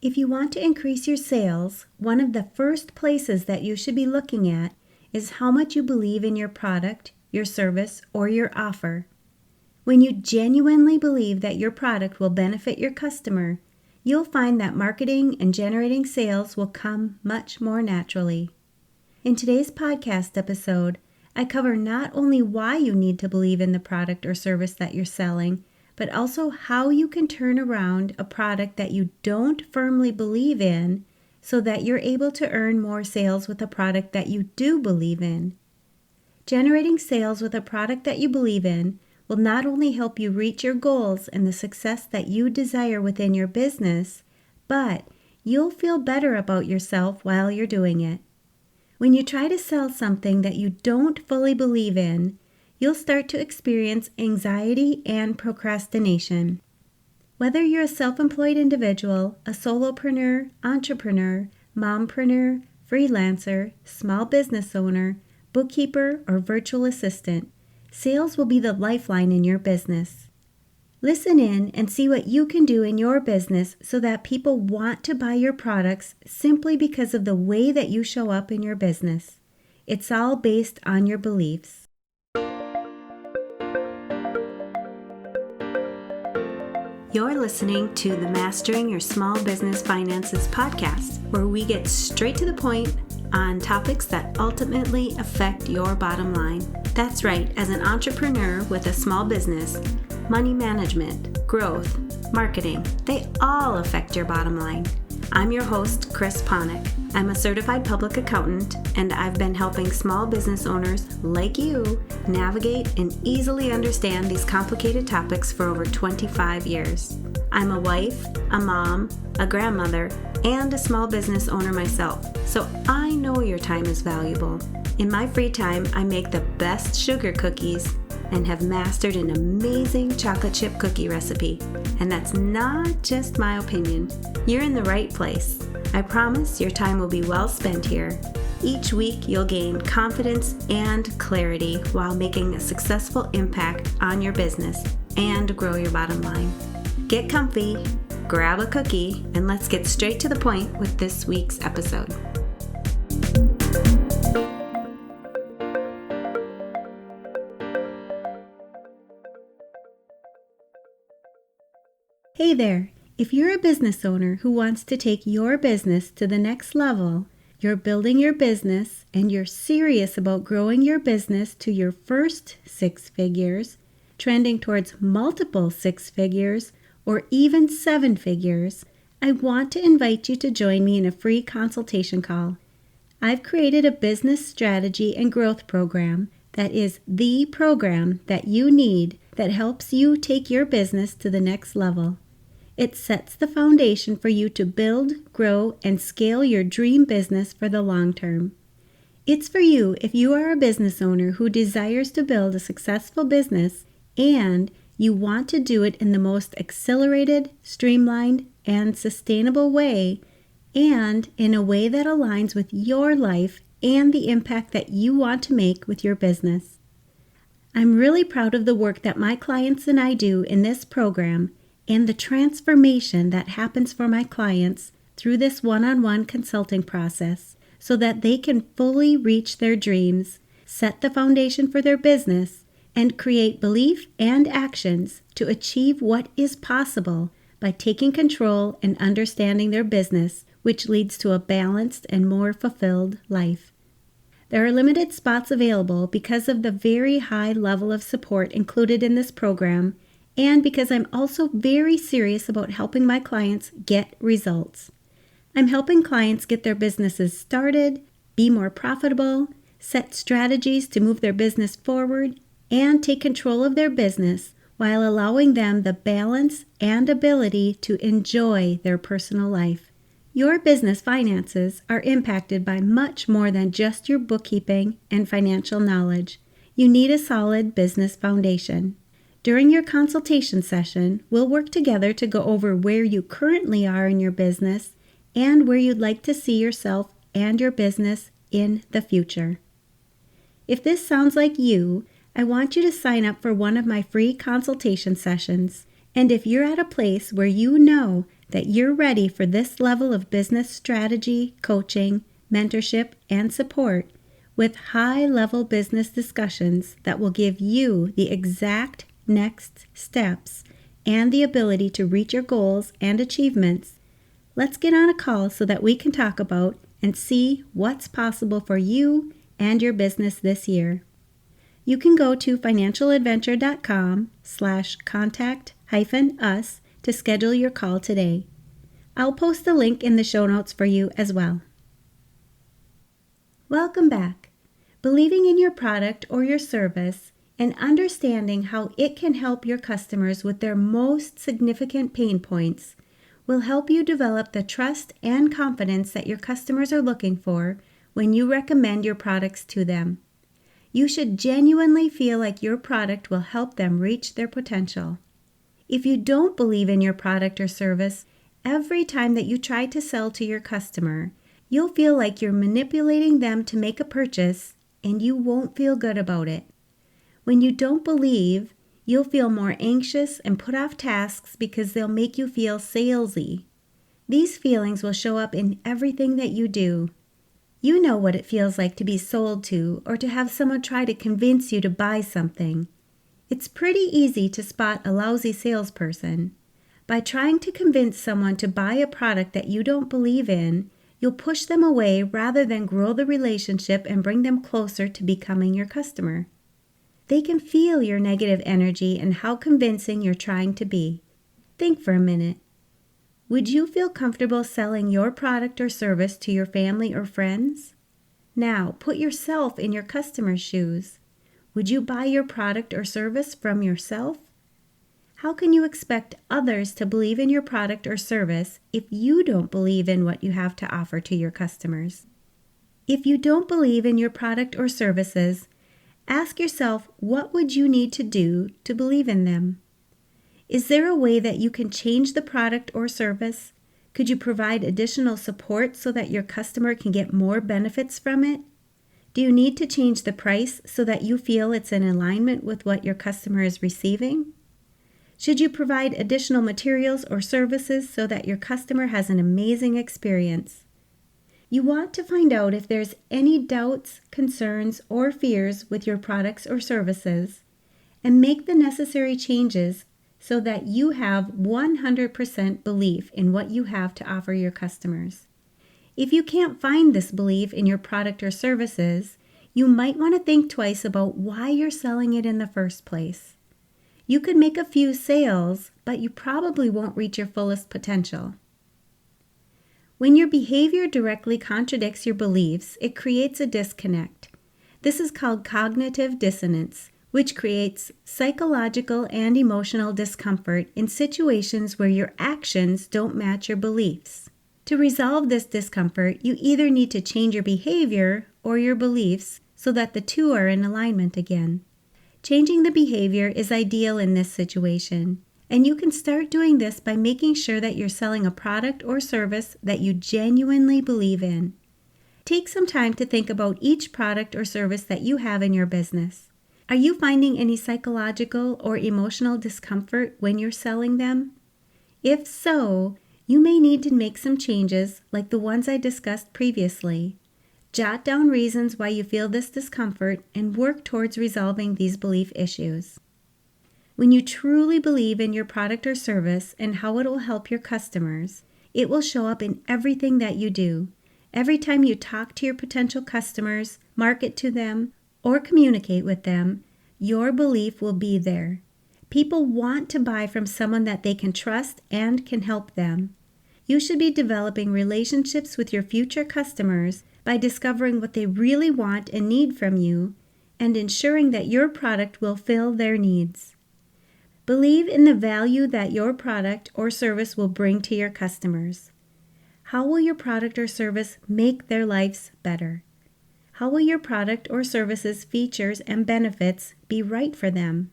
If you want to increase your sales, one of the first places that you should be looking at is how much you believe in your product, your service, or your offer. When you genuinely believe that your product will benefit your customer, you'll find that marketing and generating sales will come much more naturally. In today's podcast episode, I cover not only why you need to believe in the product or service that you're selling, but also how you can turn around a product that you don't firmly believe in so that you're able to earn more sales with a product that you do believe in. Generating sales with a product that you believe in will not only help you reach your goals and the success that you desire within your business, but you'll feel better about yourself while you're doing it. When you try to sell something that you don't fully believe in, you'll start to experience anxiety and procrastination. Whether you're a self-employed individual, a solopreneur, entrepreneur, mompreneur, freelancer, small business owner, bookkeeper, or virtual assistant, sales will be the lifeline in your business. Listen in and see what you can do in your business so that people want to buy your products simply because of the way that you show up in your business. It's all based on your beliefs. You're listening to the Mastering Your Small Business Finances podcast, where we get straight to the point on topics that ultimately affect your bottom line. That's right, as an entrepreneur with a small business, money management, growth, marketing, they all affect your bottom line. I'm your host, Chris Ponick. I'm a certified public accountant, and I've been helping small business owners like you navigate and easily understand these complicated topics for over 25 years. I'm a wife, a mom, a grandmother, and a small business owner myself, so I know your time is valuable. In my free time, I make the best sugar cookies and have mastered an amazing chocolate chip cookie recipe. And that's not just my opinion. You're in the right place. I promise your time will be well spent here. Each week, you'll gain confidence and clarity while making a successful impact on your business and grow your bottom line. Get comfy, grab a cookie, and let's get straight to the point with this week's episode. Hey there! If you're a business owner who wants to take your business to the next level, you're building your business and you're serious about growing your business to your first 6 figures, trending towards multiple 6 figures, or even 7 figures, I want to invite you to join me in a free consultation call. I've created a business strategy and growth program that is the program that you need that helps you take your business to the next level. It sets the foundation for you to build, grow, and scale your dream business for the long term. It's for you if you are a business owner who desires to build a successful business and you want to do it in the most accelerated, streamlined, and sustainable way, and in a way that aligns with your life and the impact that you want to make with your business. I'm really proud of the work that my clients and I do in this program and the transformation that happens for my clients through this one-on-one consulting process so that they can fully reach their dreams, set the foundation for their business, and create belief and actions to achieve what is possible by taking control and understanding their business, which leads to a balanced and more fulfilled life. There are limited spots available because of the very high level of support included in this program, and because I'm also very serious about helping my clients get results. I'm helping clients get their businesses started, be more profitable, set strategies to move their business forward, and take control of their business while allowing them the balance and ability to enjoy their personal life. Your business finances are impacted by much more than just your bookkeeping and financial knowledge. You need a solid business foundation. During your consultation session, we'll work together to go over where you currently are in your business and where you'd like to see yourself and your business in the future. If this sounds like you, I want you to sign up for one of my free consultation sessions. And if you're at a place where you know that you're ready for this level of business strategy, coaching, mentorship, and support with high-level business discussions that will give you the exact next steps and the ability to reach your goals and achievements, let's get on a call so that we can talk about and see what's possible for you and your business this year. You can go to financialadventure.com/contact-us to schedule your call today. I'll post the link in the show notes for you as well. Welcome back. Believing in your product or your service and understanding how it can help your customers with their most significant pain points will help you develop the trust and confidence that your customers are looking for when you recommend your products to them. You should genuinely feel like your product will help them reach their potential. If you don't believe in your product or service, every time that you try to sell to your customer, you'll feel like you're manipulating them to make a purchase, and you won't feel good about it. When you don't believe, you'll feel more anxious and put off tasks because they'll make you feel salesy. These feelings will show up in everything that you do. You know what it feels like to be sold to or to have someone try to convince you to buy something. It's pretty easy to spot a lousy salesperson. By trying to convince someone to buy a product that you don't believe in, you'll push them away rather than grow the relationship and bring them closer to becoming your customer. They can feel your negative energy and how convincing you're trying to be. Think for a minute. Would you feel comfortable selling your product or service to your family or friends? Now, put yourself in your customer's shoes. Would you buy your product or service from yourself? How can you expect others to believe in your product or service if you don't believe in what you have to offer to your customers? If you don't believe in your product or services, ask yourself, what would you need to do to believe in them? Is there a way that you can change the product or service? Could you provide additional support so that your customer can get more benefits from it? Do you need to change the price so that you feel it's in alignment with what your customer is receiving? Should you provide additional materials or services so that your customer has an amazing experience? You want to find out if there's any doubts, concerns, or fears with your products or services, and make the necessary changes so that you have 100% belief in what you have to offer your customers. If you can't find this belief in your product or services, you might want to think twice about why you're selling it in the first place. You could make a few sales, but you probably won't reach your fullest potential. When your behavior directly contradicts your beliefs, it creates a disconnect. This is called cognitive dissonance, which creates psychological and emotional discomfort in situations where your actions don't match your beliefs. To resolve this discomfort, you either need to change your behavior or your beliefs so that the two are in alignment again. Changing the behavior is ideal in this situation, and you can start doing this by making sure that you're selling a product or service that you genuinely believe in. Take some time to think about each product or service that you have in your business. Are you finding any psychological or emotional discomfort when you're selling them? If so, you may need to make some changes like the ones I discussed previously. Jot down reasons why you feel this discomfort and work towards resolving these belief issues. When you truly believe in your product or service and how it will help your customers, it will show up in everything that you do. Every time you talk to your potential customers, market to them, or communicate with them, your belief will be there. People want to buy from someone that they can trust and can help them. You should be developing relationships with your future customers by discovering what they really want and need from you and ensuring that your product will fill their needs. Believe in the value that your product or service will bring to your customers. How will your product or service make their lives better? How will your product or service's features and benefits be right for them?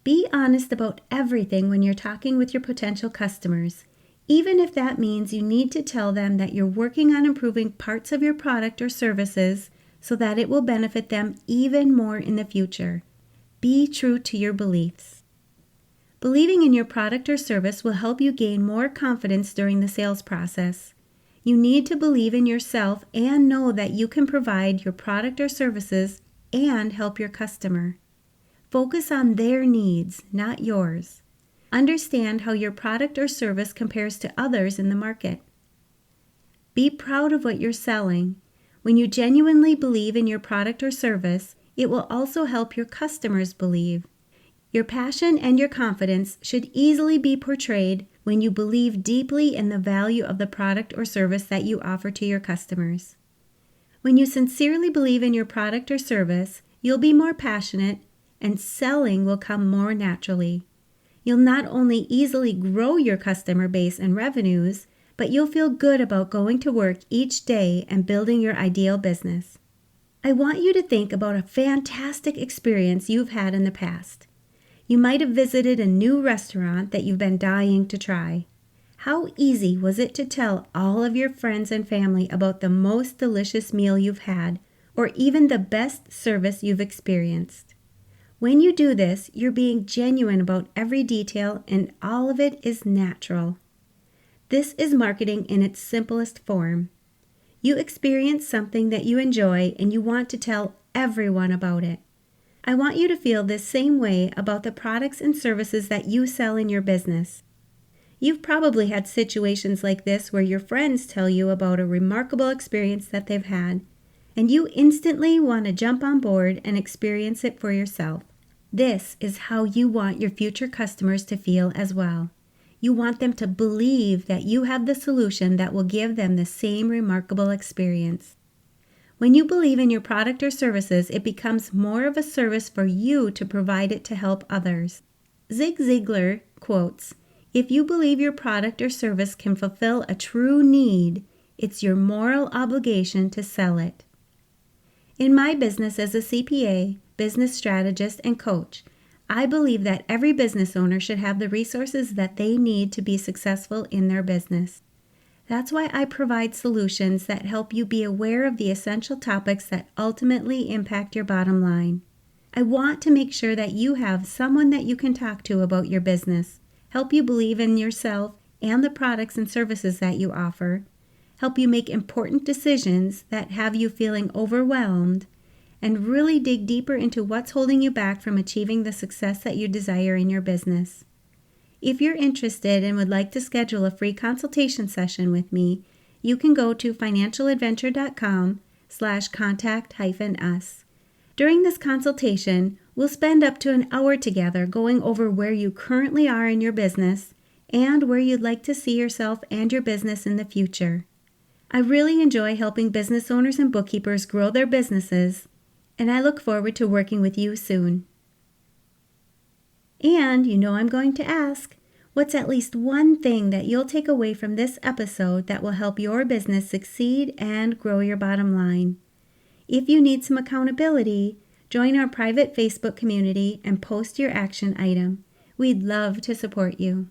Be honest about everything when you're talking with your potential customers, even if that means you need to tell them that you're working on improving parts of your product or services so that it will benefit them even more in the future. Be true to your beliefs. Believing in your product or service will help you gain more confidence during the sales process. You need to believe in yourself and know that you can provide your product or services and help your customer. Focus on their needs, not yours. Understand how your product or service compares to others in the market. Be proud of what you're selling. When you genuinely believe in your product or service, it will also help your customers believe. Your passion and your confidence should easily be portrayed when you believe deeply in the value of the product or service that you offer to your customers. When you sincerely believe in your product or service, you'll be more passionate and selling will come more naturally. You'll not only easily grow your customer base and revenues, but you'll feel good about going to work each day and building your ideal business. I want you to think about a fantastic experience you've had in the past. You might have visited a new restaurant that you've been dying to try. How easy was it to tell all of your friends and family about the most delicious meal you've had, or even the best service you've experienced? When you do this, you're being genuine about every detail and all of it is natural. This is marketing in its simplest form. You experience something that you enjoy and you want to tell everyone about it. I want you to feel this same way about the products and services that you sell in your business. You've probably had situations like this where your friends tell you about a remarkable experience that they've had, and you instantly want to jump on board and experience it for yourself. This is how you want your future customers to feel as well. You want them to believe that you have the solution that will give them the same remarkable experience. When you believe in your product or services, it becomes more of a service for you to provide it to help others. Zig Ziglar quotes, "If you believe your product or service can fulfill a true need, it's your moral obligation to sell it." In my business as a CPA, business strategist, and coach, I believe that every business owner should have the resources that they need to be successful in their business. That's why I provide solutions that help you be aware of the essential topics that ultimately impact your bottom line. I want to make sure that you have someone that you can talk to about your business, help you believe in yourself and the products and services that you offer, help you make important decisions that have you feeling overwhelmed, and really dig deeper into what's holding you back from achieving the success that you desire in your business. If you're interested and would like to schedule a free consultation session with me, you can go to financialadventure.com/contact-us. During this consultation, we'll spend up to an hour together going over where you currently are in your business and where you'd like to see yourself and your business in the future. I really enjoy helping business owners and bookkeepers grow their businesses, and I look forward to working with you soon. And you know I'm going to ask, what's at least one thing that you'll take away from this episode that will help your business succeed and grow your bottom line? If you need some accountability, join our private Facebook community and post your action item. We'd love to support you.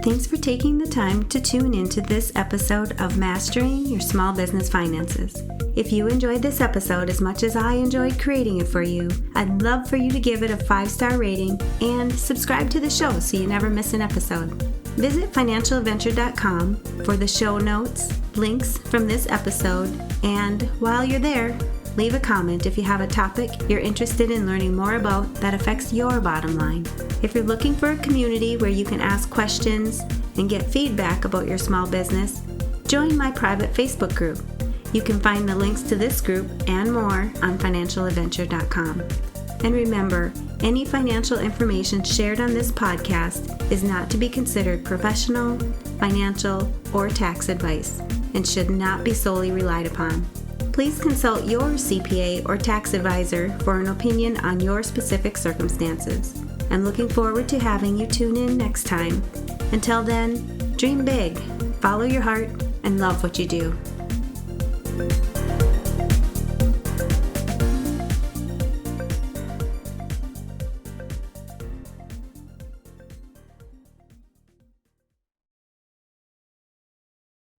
Thanks for taking the time to tune into this episode of Mastering Your Small Business Finances. If you enjoyed this episode as much as I enjoyed creating it for you, I'd love for you to give it a 5-star rating and subscribe to the show so you never miss an episode. Visit financialadventure.com for the show notes, links from this episode, and while you're there, leave a comment if you have a topic you're interested in learning more about that affects your bottom line. If you're looking for a community where you can ask questions and get feedback about your small business, join my private Facebook group. You can find the links to this group and more on financialadventure.com. And remember, any financial information shared on this podcast is not to be considered professional, financial, or tax advice and should not be solely relied upon. Please consult your CPA or tax advisor for an opinion on your specific circumstances. I'm looking forward to having you tune in next time. Until then, dream big, follow your heart, and love what you do.